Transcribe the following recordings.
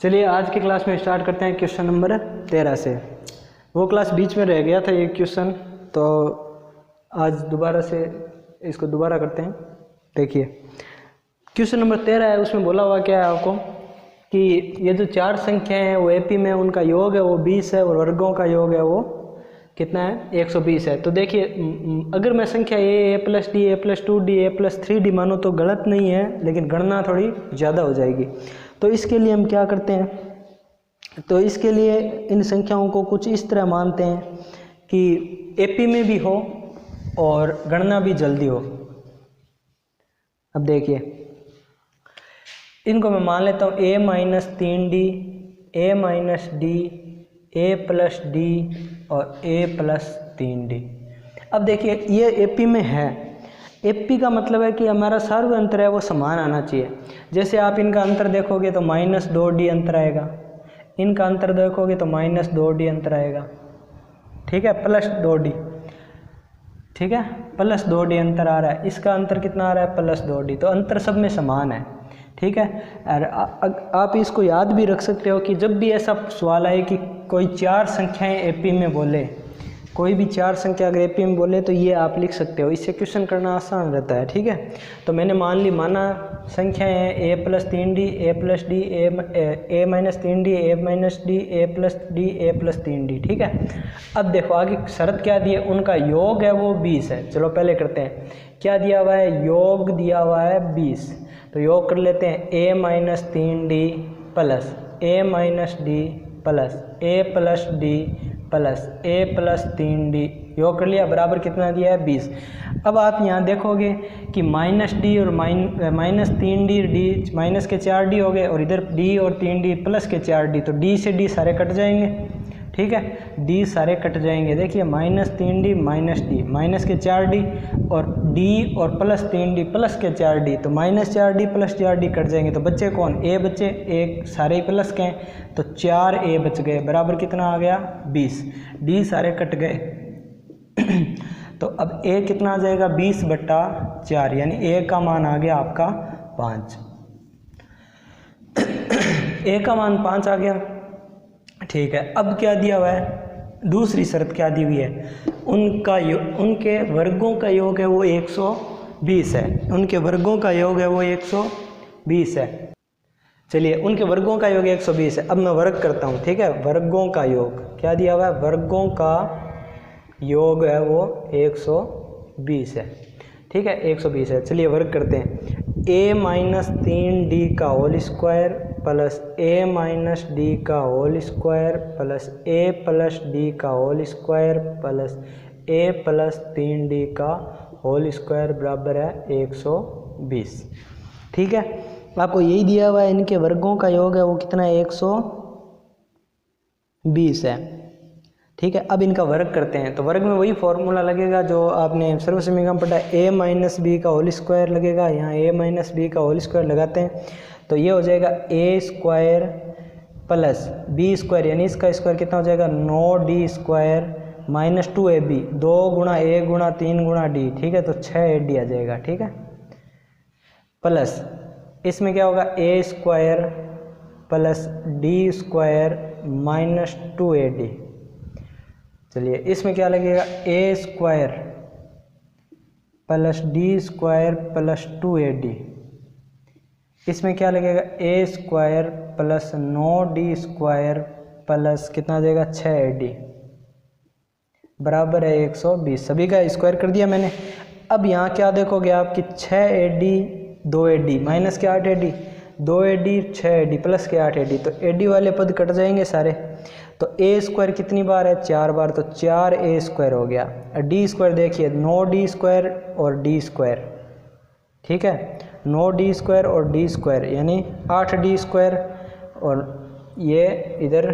चलिए आज की क्लास में स्टार्ट करते हैं क्वेश्चन नंबर 13 से। वो क्लास बीच में रह गया था ये क्वेश्चन, तो आज दोबारा से इसको दोबारा करते हैं। देखिए क्वेश्चन नंबर 13 है, उसमें बोला हुआ क्या है आपको कि ये जो चार संख्याएं हैं वो एपी में उनका योग है वो 20 है और वर्गों का योग है वो कितना है 120 है। तो देखिए अगर मैं संख्या a plus d a plus 2d a plus 3d मानो तो गलत नहीं है, लेकिन गणना थोड़ी ज़्यादा हो जाएगी। तो इसके लिए हम क्या करते हैं, तो इसके लिए इन संख्याओं को कुछ इस तरह मानते हैं कि एपी में भी हो और गणना भी जल्दी हो। अब देखिए इनको मैं मान लेता हूँ a minus 3d a minus D a plus D और a प्लस 3d। अब देखिए ये एपी में है, एपी का मतलब है कि हमारा सर्व अंतर है वो समान आना चाहिए। जैसे आप इनका अंतर देखोगे तो -2d अंतर आएगा, इनका अंतर देखोगे तो -2d अंतर आएगा, ठीक है, प्लस 2d, ठीक है, प्लस 2d अंतर आ रहा है। इसका अंतर कितना आ रहा है प्लस 2d, तो अंतर सब में समान है, ठीक है। और आप इसको याद भी रख सकते हो कि जब भी ऐसा सवाल आए कि कोई चार संख्याएं एपी में बोले, कोई भी चार संख्या अगर एपी में बोले तो ये आप लिख सकते हो, इससे क्वेश्चन करना आसान रहता है, ठीक है। तो मैंने माना संख्याएं हैं a plus 3d a plus D a minus 3d a minus D a plus D a plus 3d, ठीक है। अब देखो आगे शर्त क्या दी है, उनका योग है वो 20 है। चलो पहले करते हैं, क्या दिया हुआ है, योग दिया हुआ है 20, तो योग कर लेते हैं a minus 3d plus a minus D plus a plus D plus a plus 3d, योग कर लिया, बराबर कितना दिया है 20। अब आप यहाँ देखोगे कि माइनस डी और माइनस 3d, डी माइनस के 4d हो गए और इधर d और 3d प्लस के 4d, तो d से d सारे कट जाएंगे, ठीक है, d सारे कट जाएंगे। देखिए -3d माइनस डी माइनस के 4d और d और प्लस 3d प्लस के 4d, तो -4d प्लस 4d कट जाएंगे, तो बच्चे कौन, a बच्चे, एक सारे ही प्लस के हैं तो 4a बच गए, बराबर कितना आ गया 20, d सारे कट गए तो अब a कितना आ जाएगा 20/4, यानी a का मान आ गया आपका 5, a का मान 5 आ गया, ठीक है। अब क्या दिया हुआ है, दूसरी शर्त क्या दी हुई है, उनके वर्गों का योग है वो 120 है, उनके वर्गों का योग है वो 120 है। चलिए उनके वर्गों का योग 120 है। अब मैं वर्ग करता हूँ, ठीक है, वर्गों का योग क्या दिया हुआ है, वर्गों का योग है वो 120 है, ठीक है, 120 है। चलिए वर्ग करते हैं, a माइनस 3d का whole square plus a minus d का whole square plus a plus d का whole square plus a plus 3d का होल स्क्वायर बराबर है 120, ठीक है। आपको यही दिया हुआ है, इनके वर्गों का योग है वो कितना है 120 है, ठीक है। अब इनका वर्ग करते हैं, तो वर्ग में वही फॉर्मूला लगेगा जो आपने सर्वसमीकरण पढ़ा, a माइनस बी का होल स्क्वायर लगेगा, यहाँ a माइनस बी का होल स्क्वायर लगाते हैं तो ये हो जाएगा a square plus b square, यानी इसका स्क्वायर कितना हो जाएगा 9d स्क्वायर माइनस 2ab, 2 गुणा a गुणा 3 गुणा d, ठीक है, तो 6ad आ जाएगा, ठीक है, प्लस इसमें क्या होगा a square plus d square minus 2ad। चलिए इसमें क्या लगेगा a square plus D square plus 2ad, इसमें क्या लगेगा a square plus 9d square plus कितना आ जाएगा 6ad, बराबर है 120। सभी का स्क्वायर कर दिया मैंने। अब यहाँ क्या देखोगे आप कि 6ad 2ad माइनस के 8ad, 2ad 6ad प्लस के 8ad, तो ad वाले पद कट जाएंगे सारे, तो a स्क्वायर कितनी बार है 4 बार, तो 4a स्क्वायर हो गया। d स्क्वायर देखिए 9d स्क्वायर और d स्क्वायर, ठीक है, 9d स्क्वायर और d स्क्वायर यानी 8d स्क्वायर, और ये इधर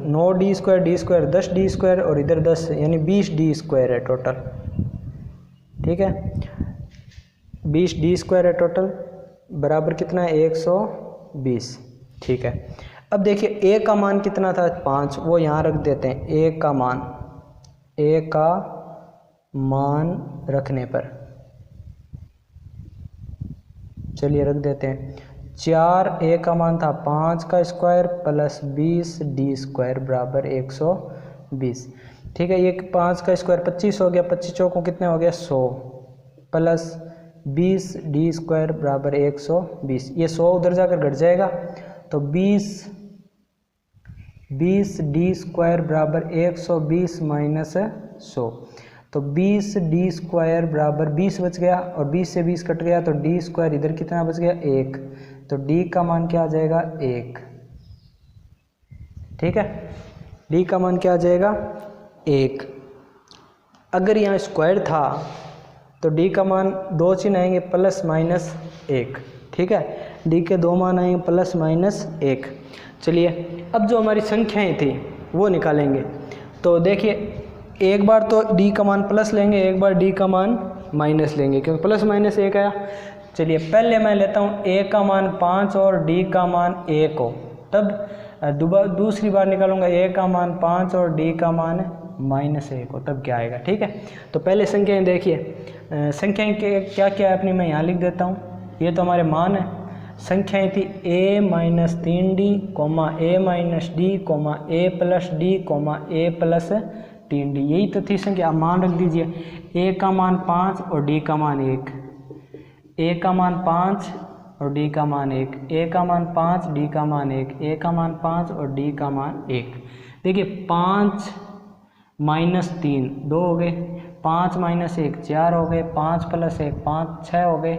9d square d square 10d square और इधर 10 यानी 20d स्क्वायर है टोटल, ठीक है, 20d स्क्वायर है टोटल, बराबर कितना है 120, ठीक है। अब देखिए a का मान कितना था 5, वो यहाँ रख देते हैं, a का मान रखने पर, चलिए रख देते हैं 4 ए का मान था 5 का स्क्वायर प्लस 20 डी स्क्वायर बराबर 120। ठीक है, ये 5 का स्क्वायर 25 हो गया, 25 चौकों कितने हो गया 100 प्लस 20 डी स्क्वायर बराबर 120। ये 100 उधर जाकर घट जाएगा तो 20 डी स्क्वायर बराबर 120 माइनस 100, तो 20 डी स्क्वायर बराबर 20 बच गया और 20 से 20 कट गया तो डी स्क्वायर इधर कितना बच गया 1, तो डी का मान क्या आ जाएगा 1। ठीक है, डी का मान क्या आ जाएगा 1। अगर यहाँ स्क्वायर था तो डी का मान 2 चिन्ह आएंगे प्लस माइनस 1। ठीक है, डी के 2 मान आएंगे प्लस माइनस 1। चलिए अब जो हमारी संख्याएं थी वो निकालेंगे। तो देखिए एक बार तो डी का मान प्लस लेंगे, एक बार डी का मान माइनस लेंगे, क्योंकि प्लस माइनस 1 आया। चलिए पहले मैं लेता हूँ ए का मान 5 और डी का मान 1 हो, तब दूसरी बार निकालूंगा ए का मान 5 और डी का मान -1 हो, तब क्या आएगा। ठीक है, तो पहले संख्याएं देखिए, संख्याएं क्या क्या है अपनी मैं यहाँ लिख देता हूँ। ये तो हमारे मान है। संख्याएं थी a - 3d, a - d, a + d, a + 3d, यही तो थी संख्या। आप मान रख दीजिए, a का मान 5 और d का मान 1, a का मान 5 और d का मान 1, a का मान 5, d का मान 1, a का मान 5 और d का मान 1। देखिए 5 - 3 2 हो गए, 5 - 1 4 हो गए, 5 + 1 5 6 हो गए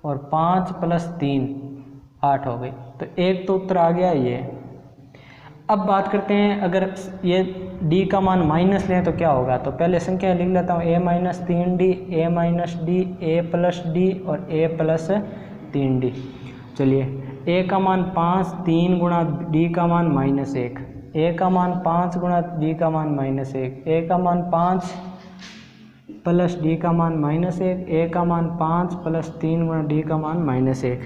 और 5 + 3 8 हो गई। तो एक तो उत्तर आ गया ये। अब बात करते हैं अगर ये d का मान माइनस लें तो क्या होगा। तो पहले संख्या लिख लेता हूँ, a - 3d, a - d, a + d और a + 3d। चलिए a का मान 5, 3 गुणा d का मान -1, a का मान 5 गुणा d का मान -1, a का मान 5 प्लस d का मान -1, a का मान 5 + 3 गुणा d का मान -1।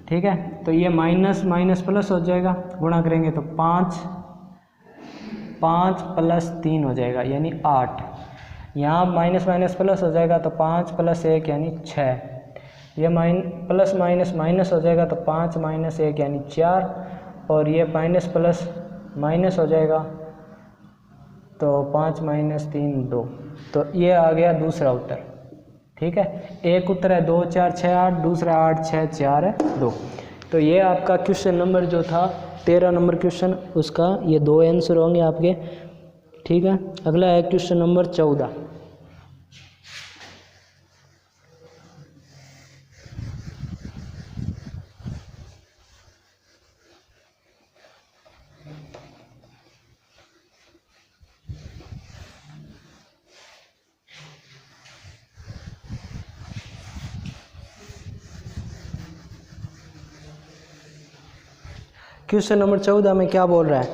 ठीक है, तो ये माइनस माइनस प्लस हो जाएगा, गुणा करेंगे तो 5 + 3 हो जाएगा यानी 8। यहाँ माइनस माइनस प्लस हो जाएगा तो 5 + 1 यानी 6। ये प्लस माइनस माइनस हो जाएगा तो 5 - 1 यानी 4 और ये माइनस प्लस माइनस हो जाएगा तो 5 - 3 2। तो ये आ गया दूसरा उत्तर। ठीक है, एक उत्तर है 2 4 6 8, दूसरा 8 6 4 2। तो ये आपका क्वेश्चन नंबर जो था 13 नंबर क्वेश्चन, उसका ये 2 आंसर होंगे आपके। ठीक है, अगला है क्वेश्चन नंबर 14। क्वेश्चन नंबर 14 में क्या बोल रहा है।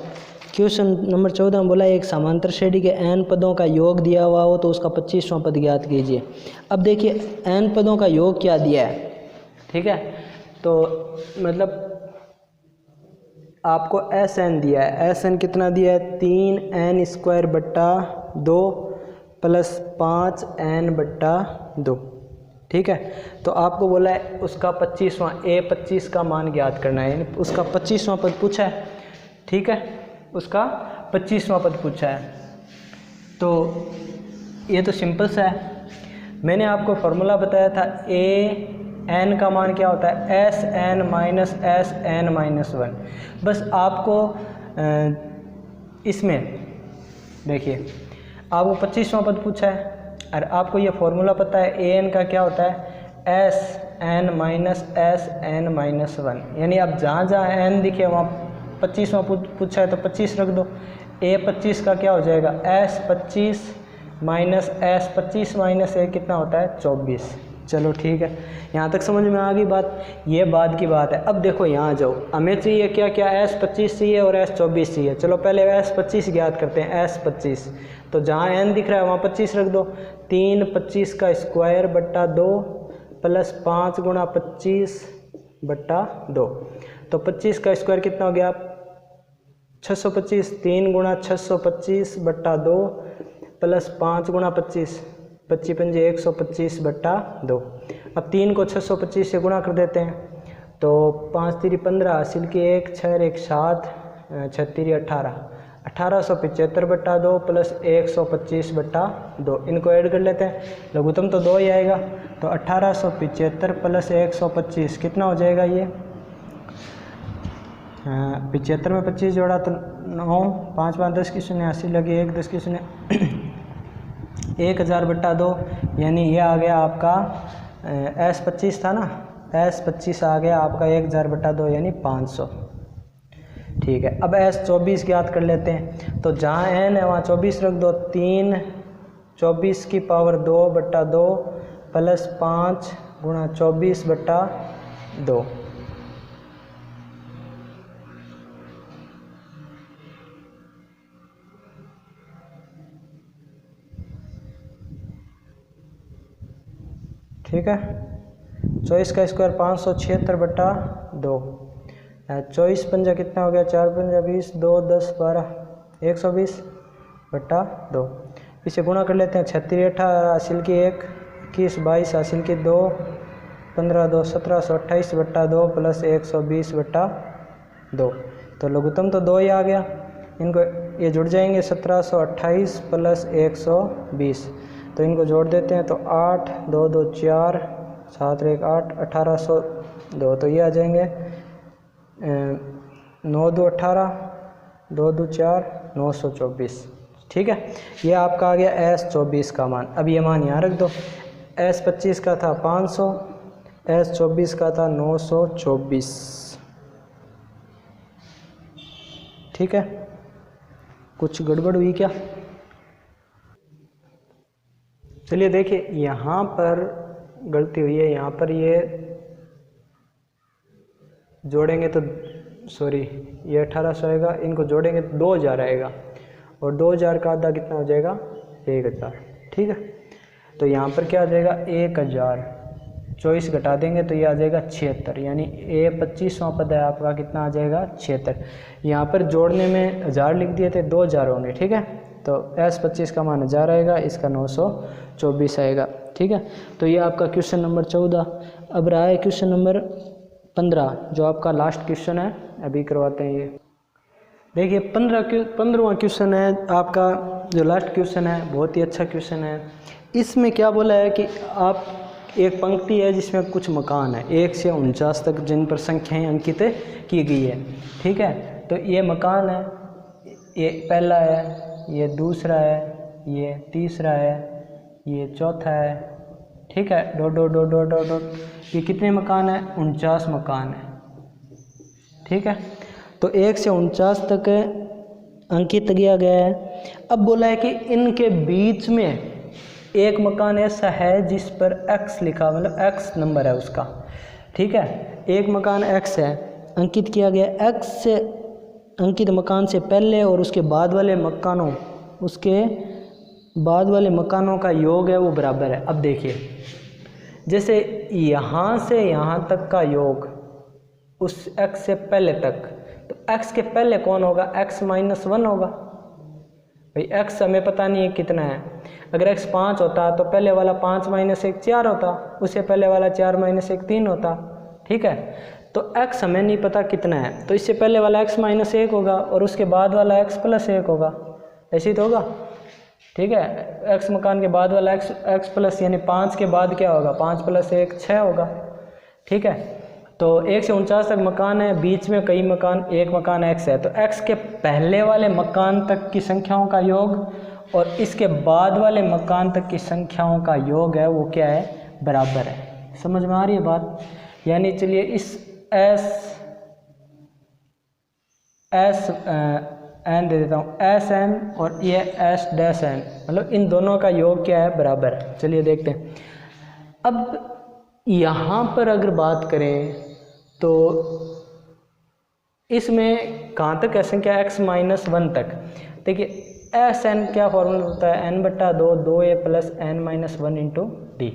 क्वेश्चन नंबर 14 में बोला एक समांतर श्रेणी के n पदों का योग दिया हुआ हो तो उसका 25वां पद ज्ञात कीजिए। अब देखिए n पदों का योग क्या दिया है। ठीक है, तो मतलब आपको Sn दिया है। Sn कितना दिया है 3n² / 2 + 5n/2। ठीक है, तो आपको बोला है उसका 25वां A25 का मान ज्ञात करना है, यानी उसका 25वां पद पूछा है। ठीक है, उसका 25वां पद पूछा है। तो ये तो सिंपल सा है। मैंने आपको फॉर्मूला बताया था An का मान क्या होता है Sn - Sn - 1। बस आपको इसमें देखिए आपको 25वां पद पूछा है और आपको ये फॉर्मूला पता है An का क्या होता है Sn - Sn - 1, यानी अब जहाँ जहाँ n दिखे वहाँ 25वां पूछा है तो 25 रख दो। A25 का क्या हो जाएगा S25 - S25 - 1 कितना होता है 24। चलो ठीक है, यहाँ तक समझ में आ गई बात। ये बाद की बात है। अब देखो यहाँ जाओ, हमें चाहिए क्या क्या S25 चाहिए और S24 चाहिए। चलो पहले S25 ज्ञात करते हैं। S25 तो जहाँ n दिख रहा है वहाँ 25 रख दो। 3 25 का स्क्वायर बट्टा 2 प्लस 5 गुणा 25 बट्टा 2। तो 25 का स्क्वायर कितना हो गया 625। 3 गुणा 625 बट्टा 2 प्लस 5 गुणा 25, 25 × 125 बट्टा 2। अब 3 को 625 से गुणा कर देते हैं तो 5 3 15 हासिल की 1 6 1 7 6 3 18 1875 बटा 2 प्लस 125 बटा 2, इनको ऐड कर लेते हैं, लघुत्तम तो 2 ही आएगा। तो 1875 प्लस 125 कितना हो जाएगा ये, 75 में 25 जोड़ा तो 9, 5 5 10 की शून्य, 80 लगे 1 10 की शून्य 1000 बटा 2, यानी ये आ गया आपका S25 था ना, S25 आ गया आपका 1000 बटा 2 यानी 500। ठीक है, अब S24 ज्ञात कर लेते हैं। तो जहाँ n है वहाँ 24 रख दो, 3 24 की पावर 2 बटा 2 प्लस 5 गुणा 24 बटा 2। ठीक है, 24 का स्क्वायर 576 बटा 2, 24 पंजा कितना हो गया, 4 पंजा 20, 2 10 12 120 बटा 2। इसे गुणा कर लेते हैं, 36 18 हासिल की 1 21 22 हासिल की 2 15 2 1728 बटा 2 प्लस 120 बटा 2। तो लघुत्तम तो 2 ही आ गया, इनको ये जुड़ जाएंगे, 1728 प्लस 120, तो इनको जोड़ देते हैं। तो 8 2 2 4 7 1 8 1802, तो ये आ जाएंगे 9 2 18 2 2 4 924। ठीक है, ये आपका आ गया S24 का मान। अब ये मान यहाँ रख दो, S25 का था 500, S24 का था 924। ठीक है, कुछ गड़बड़ हुई क्या? चलिए देखिए, यहाँ पर गलती हुई है, यहाँ पर ये जोड़ेंगे तो सॉरी ये 1800 आएगा, इनको जोड़ेंगे तो 2000 आएगा, और 2000 का आधा कितना हो जाएगा, 1000। ठीक है, तो यहाँ पर क्या आ जाएगा 1000, 24 घटा देंगे तो ये आ जाएगा 76, यानी ये 25वां पद है आपका, कितना आ जाएगा 76। यहाँ पर जोड़ने में 1000 लिख दिए थे, 2000 होंगे। ठीक है, तो S25 का मान 1000 आएगा, इसका 924 आएगा। ठीक है, तो ये आपका क्वेश्चन नंबर 14। अब रहा है क्वेश्चन नंबर 15, जो आपका लास्ट क्वेश्चन है, अभी करवाते हैं ये। देखिए 15वां क्वेश्चन है आपका, जो लास्ट क्वेश्चन है, बहुत ही अच्छा क्वेश्चन है। इसमें क्या बोला है कि आप एक पंक्ति है जिसमें कुछ मकान है 1 से 49 तक, जिन पर संख्याएं अंकित की गई है। ठीक है, तो ये मकान है, ये पहला है, ये दूसरा है, ये तीसरा है, ये चौथा है। ठीक है, dot dot dot dot dot dot, ये कितने मकान है, 49 मकान है। ठीक है, तो 1 से 49 तक अंकित किया गया है। अब बोला है कि इनके बीच में एक मकान ऐसा है जिस पर x लिखा, मतलब x नंबर है उसका। ठीक है, एक मकान x है, अंकित किया गया। x से अंकित मकान से पहले और उसके बाद वाले मकानों, उसके बाद वाले मकानों का योग है वो बराबर है। अब देखिए, जैसे यहाँ से यहाँ तक का योग उस x से पहले तक, तो x के पहले कौन होगा, x - 1 होगा। भाई x हमें पता नहीं है कितना है, अगर x 5 होता तो पहले वाला 5 - 1 4 होता, उससे पहले वाला 4 - 1 3 होता। ठीक है, तो x हमें नहीं पता कितना है, तो इससे पहले वाला x - 1 होगा और उसके बाद वाला x + 1 होगा, ऐसे ही तो होगा। ठीक है, x मकान के बाद वाला x प्लस, यानी 5 के बाद क्या होगा, 5 + 1 6 होगा। ठीक है, तो 1 से 49 तक मकान है, बीच में कई मकान, एक मकान x है, तो x के पहले वाले मकान तक की संख्याओं का योग और इसके बाद वाले मकान तक की संख्याओं का योग है वो क्या है, बराबर है। समझ में आ रही है बात? यानी चलिए इस एस एन दे देता हूँ, एस एन और ये एस डैश एन, मतलब इन दोनों का योग क्या है, बराबर है। चलिए देखते हैं। अब यहाँ पर अगर बात करें तो इसमें कहाँ तक है संख्या, x - 1 तक। देखिए एस एन क्या फॉर्मूला होता है, n/2 2a + n - 1 × d।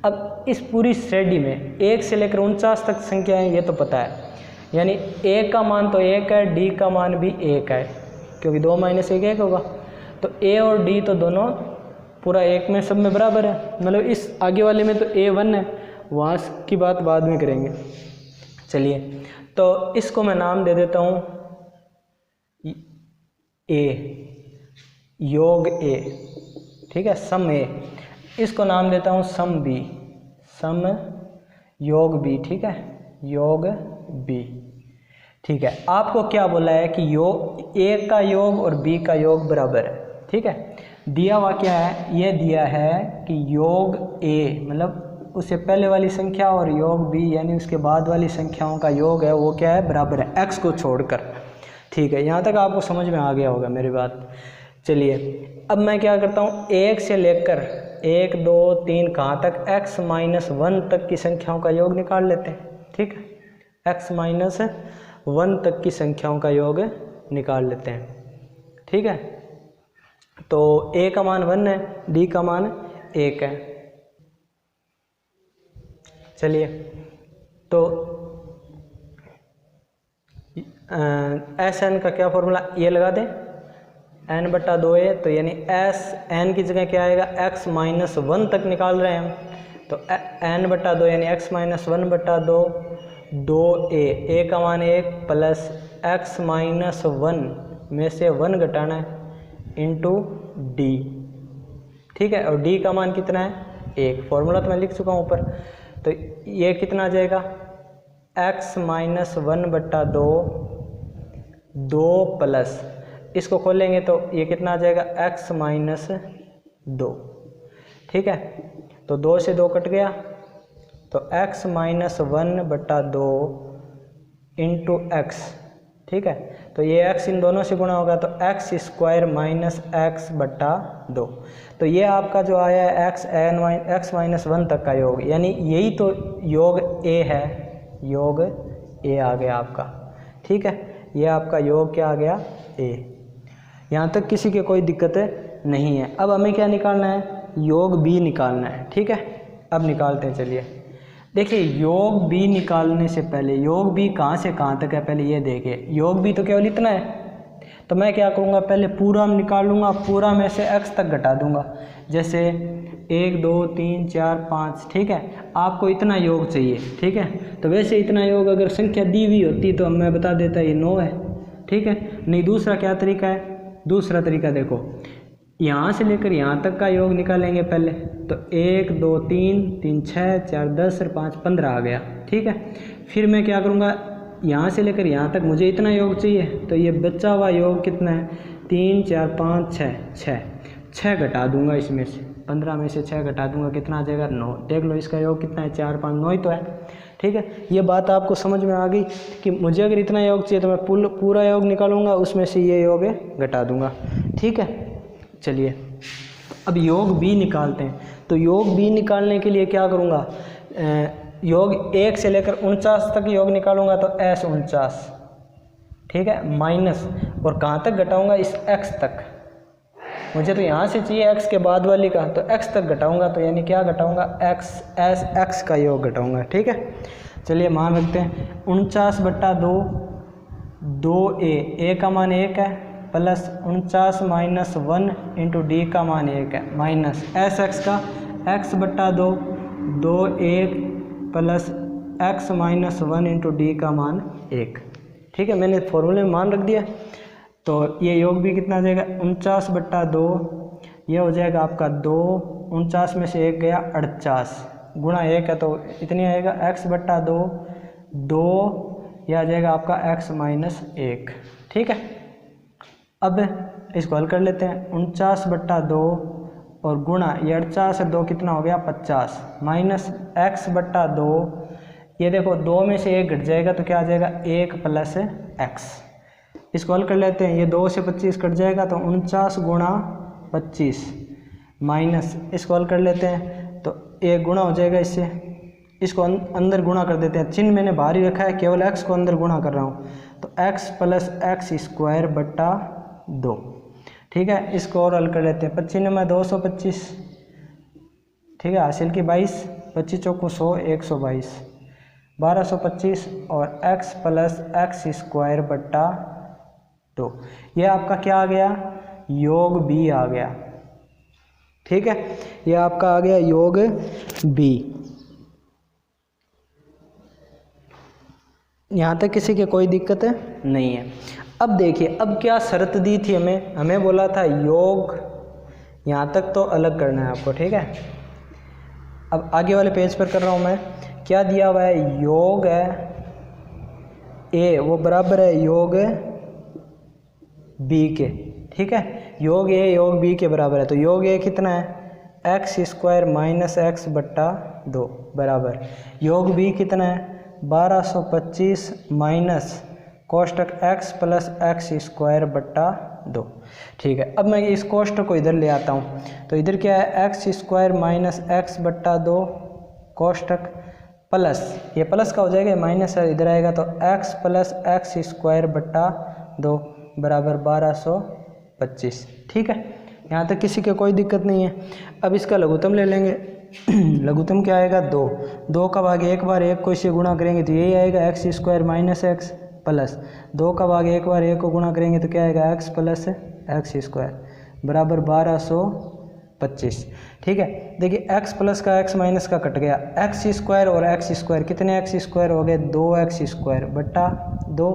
अब इस पूरी श्रेणी में 1 से लेकर 49 तक संख्या है, ये तो पता है, यानी a का मान तो 1 है, d का मान भी 1 है, क्योंकि 2 - 1 1 होगा। तो a और d तो दोनों पूरा 1 में सब में बराबर है, मतलब इस आगे वाले में तो a 1 है, वहाँ की बात बाद में करेंगे। चलिए, तो इसको मैं नाम दे देता हूँ ए, योग ए, ठीक है, सम ए। इसको नाम देता हूँ सम बी, सम योग बी, ठीक है, योग बी। ठीक है, आपको क्या बोला है कि योग ए का योग और बी का योग बराबर है, ठीक है। दिया हुआ क्या है, ये दिया है कि योग ए मतलब उससे पहले वाली संख्या और योग बी यानी उसके बाद वाली संख्याओं का योग है वो क्या है, बराबर है एक्स को छोड़कर। ठीक है, यहाँ तक आपको समझ में आ गया होगा मेरी बात। चलिए, अब मैं क्या करता हूँ, एक से लेकर 1 2 3 कहाँ तक x-1 तक की संख्याओं का योग निकाल लेते हैं। ठीक है, x-1 तक की संख्याओं का योग निकाल लेते हैं। ठीक है, तो a का मान 1 है, d का मान 1 है। चलिए, तो SN का क्या फॉर्मूला, ये लगा दें n/2 है, तो यानी n की जगह क्या आएगा, x-1 तक निकाल रहे हैं हम, तो n/2 यानी x-1/2 2a का मान 1 प्लस x-1 में से 1 घटाना है इंटू d। ठीक है, और d का मान कितना है, 1। फॉर्मूला तो मैं लिख चुका हूँ ऊपर, तो ये कितना आ जाएगा, x-1/2 2 प्लस इसको खोलेंगे तो ये कितना आ जाएगा, x-2। ठीक है, तो 2 से 2 कट गया, तो x-1/2 इंटू एक्स। ठीक है, तो ये x इन दोनों से गुणा होगा तो x² - x/2। तो ये आपका जो आया है x-1 तक का योग, यानी यही तो योग a है, योग a आ गया आपका। ठीक है, ये आपका योग क्या आ गया, a। यहाँ तक किसी के कोई दिक्कत नहीं है। अब हमें क्या निकालना है, योग b निकालना है। ठीक है, अब निकालते हैं। चलिए देखिए, योग b निकालने से पहले योग b कहाँ से कहाँ तक है पहले ये देखिए। योग b तो केवल इतना है, तो मैं क्या करूँगा, पहले पूरा निकाल लूँगा, पूरा में से x तक घटा दूँगा। जैसे 1 2 3 4 5। ठीक है, आपको इतना योग चाहिए। ठीक है, तो वैसे इतना योग अगर संख्या दी हुई होती तो मैं बता देता ये 9 है। ठीक है, नहीं दूसरा क्या तरीका है, दूसरा तरीका देखो, यहाँ से लेकर यहाँ तक का योग निकालेंगे पहले, तो 1 2 3 3 6 4 10 और 5 15 आ गया। ठीक है, फिर मैं क्या करूँगा, यहाँ से लेकर यहाँ तक मुझे इतना योग चाहिए, तो ये बचा हुआ योग कितना है, 3 4 5 6 6 घटा दूंगा इसमें से, 15 में से 6 घटा दूंगा, कितना आ जाएगा, 9। देख लो इसका योग कितना है, 4 5 9 ही तो है। ठीक है, ये बात आपको समझ में आ गई कि मुझे अगर इतना योग चाहिए तो मैं पूरा योग निकालूंगा, उसमें से ये योग घटा दूंगा। ठीक है, चलिए अब योग b निकालते हैं। तो योग b निकालने के लिए क्या करूँगा, योग 1 से लेकर 49 तक योग निकालूंगा, तो s49। ठीक है, माइनस और कहाँ तक घटाऊंगा, इस x तक। मुझे तो यहाँ से चाहिए x के बाद वाली का, तो x तक घटाऊंगा, तो यानी क्या घटाऊंगा, x का योग घटाऊंगा। ठीक है, चलिए मान रखते हैं 49/2 2a, a का मान 1 है, प्लस 49 - 1 इंटू d का मान 1 है, माइनस sx का x/2 2 1 plus x-1 into d का मान 1। ठीक है, मैंने फॉर्मूले में मान रख दिया, तो ये योग भी कितना आ जाएगा, 49/2, ये हो जाएगा आपका 2, 49 में से 1 गया 48, गुणा 1 है तो इतनी आएगा x/2 2, यह आ जाएगा आपका x-1। ठीक है, अब इसको हल कर लेते हैं, 49/2 और गुणा ये 48 से 2 कितना हो गया, 50, माइनस x/2, ये देखो 2 में से 1 घट जाएगा तो क्या आ जाएगा, 1 प्लस x। इसको हल कर लेते हैं, ये 2 से 25 कट जाएगा तो 49 गुणा 25, माइनस इसको हल कर लेते हैं तो 1 गुणा हो जाएगा इससे, इसको अंदर गुणा कर देते हैं, चिन्ह मैंने बाहर ही रखा है, केवल x को अंदर गुणा कर रहा हूँ, तो x प्लस x² 2। ठीक है, इसको और हल कर लेते हैं, 25 में 225। ठीक है, हासिल की 22, 25 चौको 100 122 1225 और x प्लस x² 2। ये आपका क्या आ गया, योग b आ गया। ठीक है, ये आपका आ गया योग b। यहाँ तक किसी के कोई दिक्कत नहीं है। अब देखिए, अब क्या शर्त दी थी हमें बोला था योग, यहाँ तक तो अलग करना है आपको, ठीक है। अब आगे वाले पेज पर कर रहा हूँ मैं, क्या दिया हुआ है, योग है ए वो बराबर है योग बी के, ठीक है। योग ए योग बी के बराबर है, तो योग ए कितना है, एक्स स्क्वायर माइनस एक्स बट्टा 2 बराबर योग बी कितना है 1225 माइनस कोष्टक x प्लस एक्स स्क्वायर बट्टा 2, ठीक है। अब मैं इस कोष्टक को इधर ले आता हूँ, तो इधर क्या है एक्स स्क्वायर माइनस एक्स बट्टा 2 कोष्टक प्लस, ये प्लस का हो जाएगा, माइनस है इधर आएगा, तो x प्लस एक्स स्क्वायर बट्टा 2 बराबर 1225, ठीक है। यहाँ तक किसी के कोई दिक्कत नहीं है। अब इसका लघुत्तम ले लेंगे। लघुत्तम क्या आएगा, 2 का भाग एक बार एक को इससे गुणा करेंगे तो यही आएगा x square minus x plus 2 का भाग एक बार एक को गुणा करेंगे तो क्या आएगा एक्स प्लस एक्स स्क्वायर बराबर 1225, ठीक है। देखिए एक्स प्लस का एक्स माइनस का कट गया, एक्स स्क्वायर और एक्स स्क्वायर कितने एक्स स्क्वायर हो गए 2x स्क्वायर बट्टा 2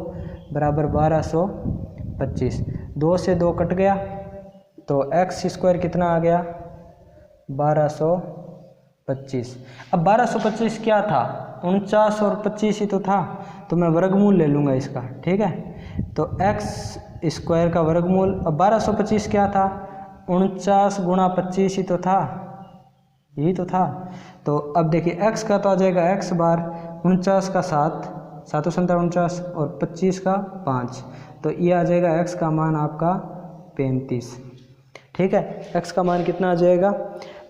बराबर 1225, 2 से 2 कट गया तो एक्स स्क्वायर कितना आ गया 1225। अब 1225 क्या था, 49 और 25 ही तो था, तो मैं वर्गमूल ले लूँगा इसका, ठीक है। तो एक्स स्क्वायर का वर्गमूल, अब 1225 क्या था 49 गुणा 25 ही तो था, यही तो था। तो अब देखिए x का तो आ जाएगा x बार 49 का 7 7 49 और 25 का 5, तो ये आ जाएगा x का मान आपका 35, ठीक है। x का मान कितना आ जाएगा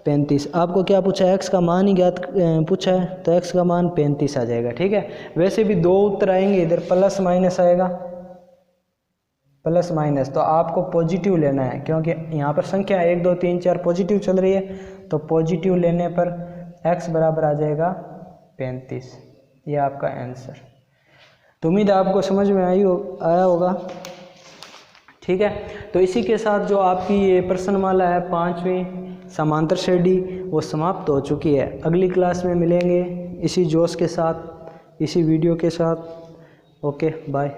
35। आपको क्या पूछा है, x का मान ही ज्ञात पूछा है, तो x का मान 35 आ जाएगा, ठीक है। वैसे भी 2 उत्तर आएंगे, इधर प्लस माइनस आएगा, प्लस माइनस तो आपको पॉजिटिव लेना है, क्योंकि यहाँ पर संख्या 1 2 3 4 पॉजिटिव चल रही है, तो पॉजिटिव लेने पर x बराबर आ जाएगा 35, ये आपका आंसर। तो उम्मीद है आपको समझ में आया होगा, ठीक है। तो इसी के साथ जो आपकी ये प्रश्नमाला है 5वीं समांतर श्रेणी वो समाप्त हो चुकी है। अगली क्लास में मिलेंगे इसी जोश के साथ, इसी वीडियो के साथ। Okay bye.